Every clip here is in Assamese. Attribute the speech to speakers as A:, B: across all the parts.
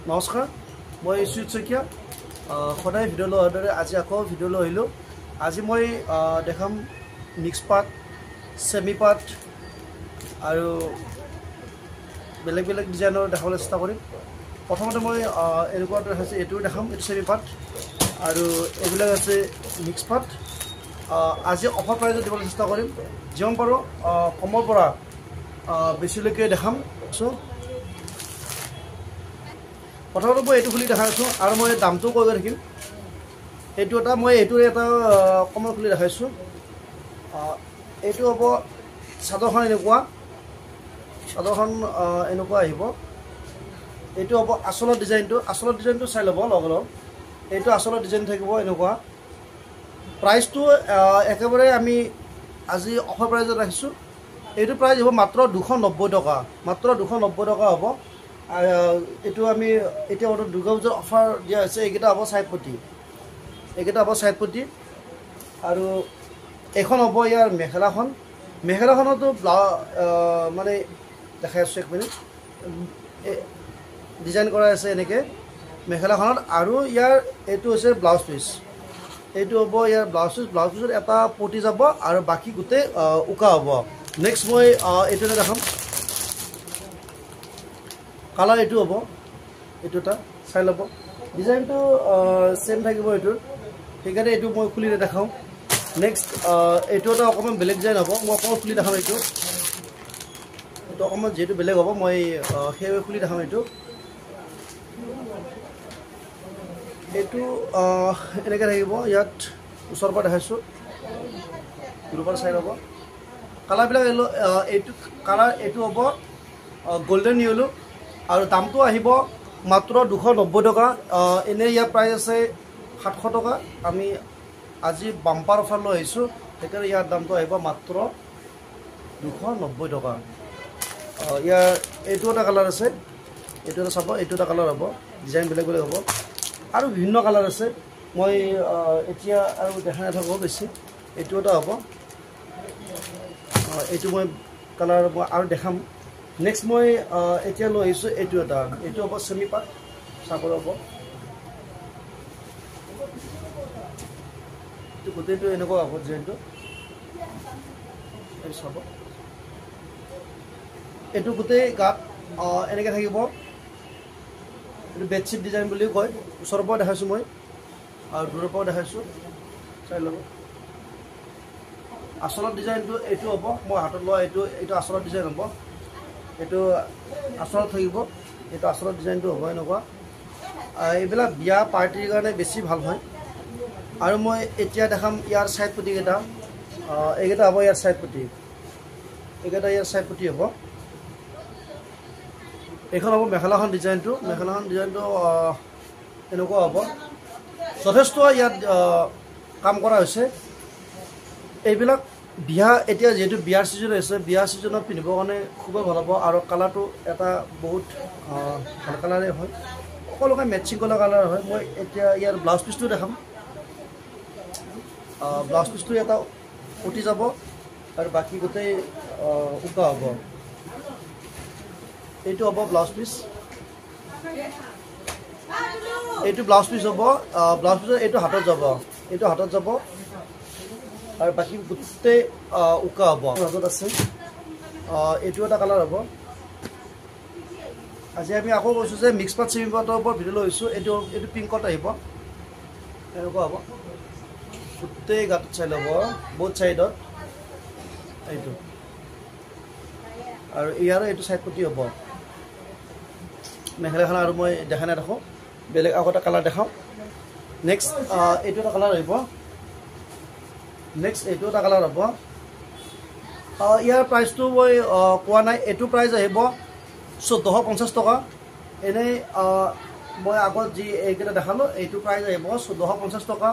A: নমস্কাৰ মই সুজিত শইকীয়া সদায় ভিডিঅ' লোৱাৰ দৰে আজি আকৌ ভিডিঅ' লৈ আহিলোঁ আজি মই দেখাম মিক্স পাট সেমি পাট আৰু বেলেগ বেলেগ ডিজাইনৰ দেখাবলৈ চেষ্টা কৰিম প্ৰথমতে মই এনেকুৱা দেখাইছে এইটো দেখাম এইটো সেমি পাট আৰু এইবিলাক আছে মিক্স পাট আজি অফাৰ প্ৰাইজত দিবলৈ চেষ্টা কৰিম যিমান পাৰোঁ কমৰ পৰা বেছিলৈকে দেখাম চ' প্ৰথমতে মই এইটো খুলি দেখাইছোঁ আৰু মই দামটো কৈ থাকিম এইটো এটা মই এইটো এটা কমৰ খুলি দেখাইছোঁ এইটো হ'ব চাদৰখন এনেকুৱা আহিব এইটো হ'ব আচলৰ ডিজাইনটো চাই ল'ব লগে লগ এইটো আচলৰ ডিজাইন থাকিব এনেকুৱা প্ৰাইচটো একেবাৰে আমি আজি অফাৰ প্ৰাইজত ৰাখিছোঁ এইটো প্ৰাইচ হ'ব মাত্ৰ 290 টকা মাত্ৰ 290 টকা হ'ব এইটো আমি এতিয়া দুৰ্গা পূজাৰ অফাৰ দিয়া হৈছে এইকেইটা হ'ব চাইড পটি আৰু এখন হ'ব ইয়াৰ মেখেলাখনতো মানে দেখাই আছোঁ এক মিনিট ডিজাইন কৰা আছে এনেকৈ মেখেলাখনত আৰু ইয়াৰ এইটো হৈছে ব্লাউজ পিচ এইটো হ'ব ইয়াৰ ব্লাউজ পিচত এটা পটি যাব আৰু বাকী গোটেই উকা হ'ব নেক্সট মই এইটো দেখাম কালাৰ এইটো হ'ব এইটো এটা চাই ল'ব ডিজাইনটো সেম থাকিব এইটোৰ সেইকাৰণে এইটো মই খুলি দেখাওঁ নেক্সট এইটো এটা অকণমান বেলেগ ডিজাইন হ'ব মই অকণমান খুলি দেখাম এইটো অকণমান যিহেতু বেলেগ হ'ব মই সেইভাবে খুলি দেখাম এইটো এনেকৈ থাকিব ইয়াত ওচৰৰ পৰা দেখাইছোঁ গ্ৰুপৰ চাই ল'ব কালাৰবিলাক এইটো হ'ব গোল্ডেন য়েলো আৰু দামটো আহিব মাত্ৰ 290 টকা এনেই ইয়াৰ প্ৰাইচ আছে 700 টকা আমি আজি বাম্পাৰ অফাৰ লৈ আহিছোঁ সেইকাৰণে ইয়াৰ দামটো আহিব মাত্ৰ 290 টকা ইয়াৰ এইটো এটা কালাৰ আছে এইটো এটা চাব এইটো এটা কালাৰ হ'ব ডিজাইন বেলেগ বেলেগ হ'ব আৰু বিভিন্ন কালাৰ আছে মই এতিয়া আৰু দেখা নাথাকোঁ বেছি এইটো এটা হ'ব এইটো মই কালাৰ আৰু দেখাম নেক্সট মই এতিয়া লৈ আহিছোঁ এইটো হ'ব সেমি পাট চাপৰ হ'ব এইটো গোটেইটো এনেকুৱা হ'ব ডিজাইনটো এইটো চাব এইটো গোটেই গাত এনেকৈ থাকিব এইটো বেডশ্বীট ডিজাইন বুলি কয় ওচৰৰ পৰা দেখাইছোঁ মই আৰু দূৰৰ পৰা দেখাইছোঁ চাই ল'ব আচলৰ ডিজাইনটো এইটো হ'ব মই হাতত লোৱা এইটো আচলৰ ডিজাইন হ'ব এইটো আচলত থাকিব এইটো আচলৰ ডিজাইনটো হ'ব এনেকুৱা এইবিলাক বিয়া পাৰ্টিৰ কাৰণে বেছি ভাল হয় আৰু মই এতিয়া দেখাম ইয়াৰ চাইড পটিকেইটা এইকেইটা হ'ব ইয়াৰ চাইড পটি হ'ব এইখন হ'ব মেখেলাখন ডিজাইনটো এনেকুৱা হ'ব যথেষ্ট ইয়াত কাম কৰা হৈছে এইবিলাক বিয়া এতিয়া যিহেতু বিয়াৰ ছিজন হৈছে বিয়াৰ ছিজনত পিন্ধিবৰ কাৰণে খুবেই ভাল হ'ব আৰু কালাৰটো এটা বহুত ভাল কালাৰেই হয় সকলোকে মেটচিং কৰা কালাৰ হয় মই এতিয়া ইয়াৰ ব্লাউজ পিচটো দেখাম ব্লাউজ পিচটো এটা উঠি যাব আৰু বাকী গোটেই উকা হ'ব এইটো হ'ব ব্লাউজ পিচ হ'ব ব্লাউজ পিচত এইটো হাতত যাব আৰু বাকী গোটেই উকা হ'ব হাতত আছে এইটো এটা কালাৰ হ'ব আজি আমি আকৌ কৈছোঁ যে মিক্স পাট সেমি পাটৰ ওপৰত ভিডিঅ' লৈছোঁ এইটো পিংকত আহিব এনেকুৱা হ'ব গোটেই গাটোত চাই ল'ব বহুত চাইডত এইটো আৰু ইয়াৰো এইটো চাইড পটি হ'ব মেখেলাখন আৰু মই দেখা নেদেখোঁ বেলেগ আকৌ এটা কালাৰ দেখাওঁ নেক্সট এইটো এটা কালাৰ আহিব ইয়াৰ প্ৰাইচটো মই কোৱা নাই এইটো প্ৰাইচ আহিব 1450 টকা এনেই মই আগত যি এইকেইটা দেখালোঁ এইটো প্ৰাইচ আহিব 1450 টকা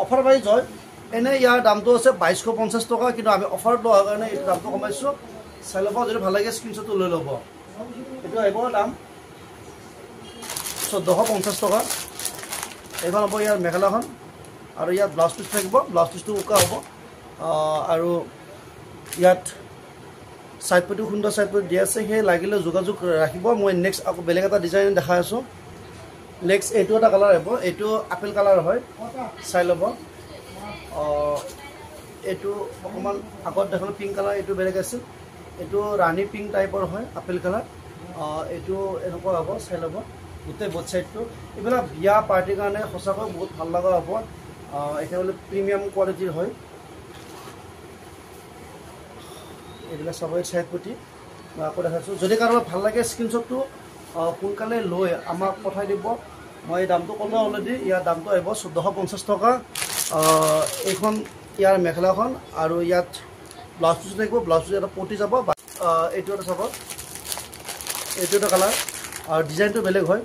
A: অফাৰ প্ৰাইচ হয় এনেই ইয়াৰ দামটো আছে 2250 টকা কিন্তু আমি অফাৰত লোৱাৰ কাৰণে এইটো দামটো কমাইছোঁ চাই ল'ব যদি ভাল লাগে স্ক্ৰীনশ্বটটো লৈ ল'ব এইটো আহিব দাম 1450 টকা এইখন হ'ব ইয়াৰ মেখেলাখন আৰু ইয়াত ব্লাউজ পিচ থাকিব ব্লাউজ পিচটো উকা হ'ব আৰু ইয়াত সাইড পটি সুন্দৰ সাইড পটি দিয়া আছে হে লাগিলে যোগাযোগ ৰাখিব মই নেক্সট আকৌ বেলেগ এটা ডিজাইন দেখাই আছো নেক্সট এইটো এটা কালাৰ আহিব, এইটো আপেল কালাৰ হয়, চাই ল'ব। এইটো অকণমান আগত দেখালোঁ পিংক কালাৰ, এইটো বেলেগ আছিল, এইটো ৰাণী পিংক টাইপৰ হয়, আপেল কালাৰ। এইটো এনেকুৱা হ'ব, চাই ল'ব গোটেই বোথ চাইডটো। এইবিলাক বিয়া পাৰ্টিৰ কাৰণে সঁচাকৈ বহুত ভাল লগা হ'ব, একেবাৰে প্ৰিমিয়াম কোৱালিটিৰ হয়। এইবিলাক চাবই চাইড পটি মই আকৌ দেখাইছোঁ। যদি কাৰোবাৰ ভাল লাগে স্ক্ৰীনশ্বটটো সোনকালে লৈ আমাক পঠাই দিব। মই দামটো ক'লোঁ অলৰেডি, ইয়াৰ দামটো আহিব 1450 টকা। এইখন ইয়াৰ মেখেলাখন আৰু ইয়াত ব্লাউজ পিচ থাকিব, ব্লাউজ পিচ এটা পটি যাব। এইটো এটা চাব, এইটো এটা কালাৰ আৰু ডিজাইনটো বেলেগ হয়,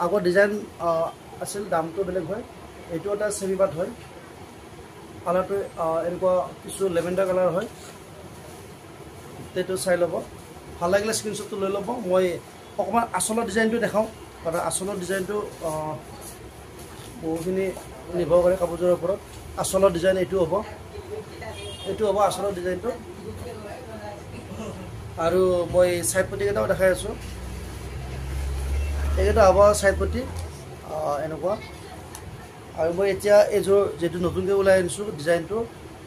A: আগৰ ডিজাইন আছিল, দামটো বেলেগ হয়। এইটো এটা চেমি পাট হয়, কালাৰটো এনেকুৱা কিছু লেভেণ্ডাৰ কালাৰ হয়। এইটো চাই ল'ব, ভাল লাগিলে স্ক্ৰীনশ্বটটো লৈ ল'ব। মই অকণমান আচলৰ ডিজাইনটো দেখাওঁ, কাৰণ আচলৰ ডিজাইনটো বহুখিনি নিৰ্ভৰ কৰে কাপোৰযোৰৰ ওপৰত। আচলৰ ডিজাইন এইটো হ'ব, এইটো হ'ব আচলৰ ডিজাইনটো। আৰু মই চাইড পটিকেইটাও দেখাই আছোঁ, এইকেইটা হ'ব চাইড পটি এনেকুৱা। আৰু মই এতিয়া এইযোৰ যিটো নতুনকৈ ওলাই আনিছোঁ ডিজাইনটো,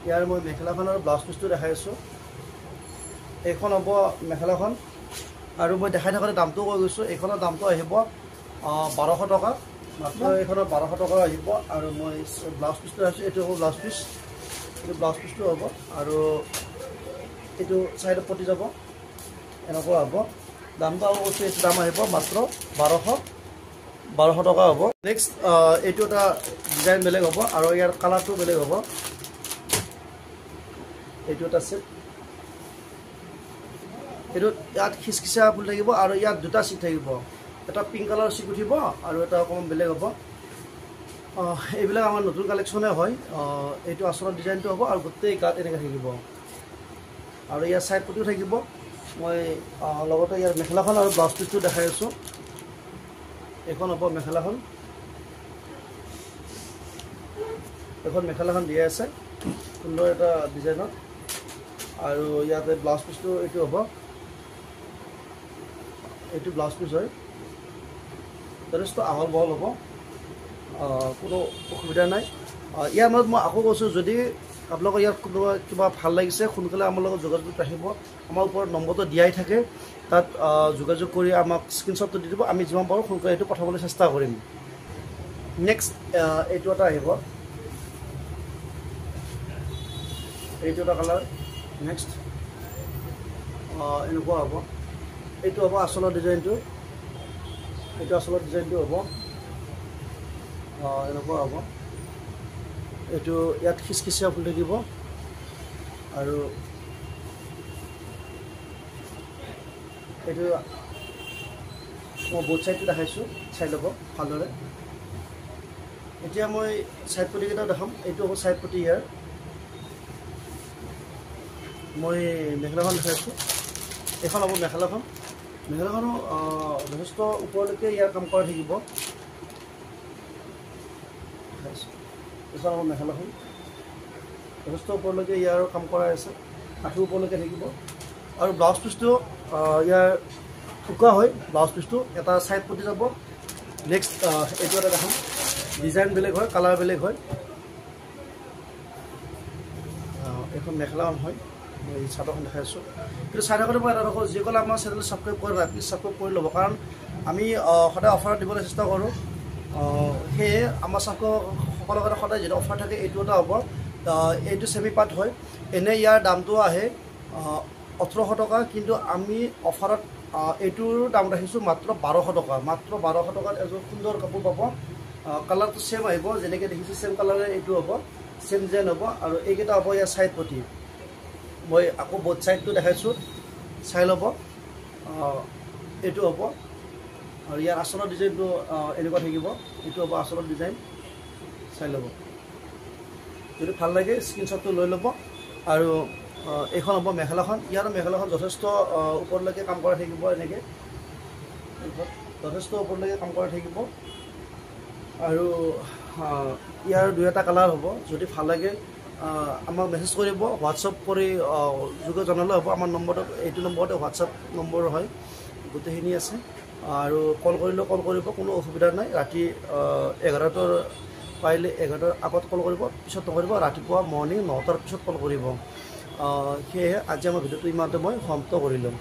A: ইয়াৰ মই মেখেলাখনৰ ব্লাউজ পিচটো দেখাই আছোঁ। এইখন হ'ব মেখেলাখন, আৰু মই দেখাই থাকোঁতে দামটো কৈ গৈছোঁ। এইখনৰ দামটো আহিব 1200 টকা, মাত্ৰ এইখনৰ 1200 টকা আহিব। আৰু মই ব্লাউজ পিচটো ৰাখিছোঁ, এইটো হ'ব ব্লাউজ পিচ, এইটো ব্লাউজ পিচটো হ'ব। আৰু এইটো চাইডত পটি যাব, এনেকুৱা হ'ব। দামটো আৰু কৈছোঁ, এইটো দাম আহিব মাত্ৰ 1200 টকা হ'ব। নেক্সট এইটো এটা ডিজাইন বেলেগ হ'ব, আৰু ইয়াৰ কালাৰটো বেলেগ হ'ব। এইটো এটা আছে, এইটো ইয়াত খিচখিচা ফুল থাকিব, আৰু ইয়াত দুটা চিট থাকিব, এটা পিংক কালাৰৰ চিট উঠিব আৰু এটা অকণমান বেলেগ হ'ব। এইবিলাক আমাৰ নতুন কালেকশ্যনে হয়। এইটো আচলৰ ডিজাইনটো হ'ব, আৰু গোটেই গাত এনেকৈ থাকিব, আৰু ইয়াৰ চাইড পটিও থাকিব। মই লগতে ইয়াৰ মেখেলাখন আৰু ব্লাউজ পিচটো দেখাই আছোঁ। এইখন হ'ব মেখেলাখন, এইখন মেখেলাখন দিয়া আছে সুন্দৰ এটা ডিজাইনত। আৰু ইয়াতে ব্লাউজ পিচটো এইটো হ'ব, এইটো ব্লাউজ পিচ হয়, যথেষ্ট আহল বহল হ'ব, কোনো অসুবিধা নাই। ইয়াৰ মাজত মই আকৌ কৈছোঁ, যদি আপোনালোকৰ ইয়াত কোনোবা কিবা ভাল লাগিছে সোনকালে আমাৰ লগত যোগাযোগ ৰাখিব। আমাৰ ওপৰত নম্বৰটো দিয়াই থাকে, তাত যোগাযোগ কৰি আমাক স্ক্ৰীনশ্বটটো দি দিব, আমি যিমান পাৰোঁ সোনকালে এইটো পঠাবলৈ চেষ্টা কৰিম। নেক্সট এইটো এটা আহিব, এইটো এটা কালাৰ। নেক্সট এনেকুৱা হ'ব, এইটো হ'ব আচলৰ ডিজাইনটো, এইটো আচলৰ ডিজাইনটো হ'ব এনেকুৱা হ'ব। এইটো ইয়াত খিচখিচিয়া ফুল থাকিব, আৰু এইটো মই বোথ চাইডটো দেখাইছোঁ, চাই ল'ব ভালদৰে। এতিয়া মই চাইড পটিকেইটা দেখাম। এইটো হ'ব চাইড পটি ইয়াৰ, মই মেখেলাখন দেখাইছোঁ, এইখন হ'ব মেখেলাখন। মেখেলাখনো যথেষ্ট ওপৰলৈকে ইয়াৰ কাম কৰা থাকিব, এইখন হ'ব মেখেলাখন, যথেষ্ট ওপৰলৈকে ইয়াৰ কাম কৰা আছে, আঁঠুৰ ওপৰলৈকে থাকিব। আৰু ব্লাউজ পিচটো ইয়াৰ শুকা হয়, ব্লাউজ পিচটো এটা চাইড পটি যাব। নেক্সট এইটো এটা দেখাম, ডিজাইন বেলেগ হয়, কালাৰ বেলেগ হয়। এইখন মেখেলাখন হয়, মই চাদৰখন দেখাই আছোঁ। কিন্তু চাই থাকোঁতে মই এটা দেখোঁ, যিসকলে আমাৰ চেনেল ছাবস্ক্ৰাইব কৰে প্লিজ ছাবস্ক্ৰাইব কৰি ল'ব, কাৰণ আমি সদায় অফাৰ দিবলৈ চেষ্টা কৰোঁ। সেয়ে আমাৰ সকলৰ কাৰণে সদায় যিটো অফাৰ থাকে এইটো এটা হ'ব। এইটো চেমি পাট হয়, এনে ইয়াৰ দামটো আহে 1800 টকা, কিন্তু আমি অফাৰত এইটোৰ দাম ৰাখিছোঁ মাত্ৰ 1200 টকা। মাত্ৰ 1200 টকাত এযোৰ সুন্দৰ কাপোৰ পাব। কালাৰটো ছেম আহিব, যেনেকৈ দেখিছোঁ ছেম কালাৰে এইটো হ'ব, ছেম ডিজাইন হ'ব। আৰু এইকেইটা হ'ব ইয়াৰ চাইড পটি, মই আকৌ বোথ চাইডটো দেখাইছোঁ, চাই ল'ব। এইটো হ'ব, আৰু ইয়াৰ আচলৰ ডিজাইনটো এনেকুৱা থাকিব, এইটো হ'ব আচলৰ ডিজাইন, চাই ল'ব। যদি ভাল লাগে স্ক্ৰীনশ্বটটো লৈ ল'ব। আৰু এইখন হ'ব মেখেলাখন, ইয়াৰ মেখেলাখন যথেষ্ট ওপৰলৈকে কাম কৰা থাকিব, এনেকৈ যথেষ্ট ওপৰলৈকে কাম কৰা থাকিব। আৰু ইয়াৰ দুই এটা কালাৰ হ'ব, যদি ভাল লাগে আমাক মেছেজ কৰিব, হোৱাটছআপ কৰি যোগাযোগ জনালে হ'ব। আমাৰ নম্বৰটো এইটো নম্বৰতে হোৱাটছআপ নম্বৰ হয়, গোটেইখিনি আছে। আৰু কল কৰিলেও কল কৰিব, কোনো অসুবিধা নাই। ৰাতি 11টাৰ পাৰিলে 11টাৰ আগত কল কৰিব, পিছত নকৰিব। ৰাতিপুৱা মৰ্ণিং 9টাৰ পিছত কল কৰিব। সেয়েহে আজি আমাৰ ভিডিঅ'টো ইমানতে মই সমাপ্ত কৰিলোঁ।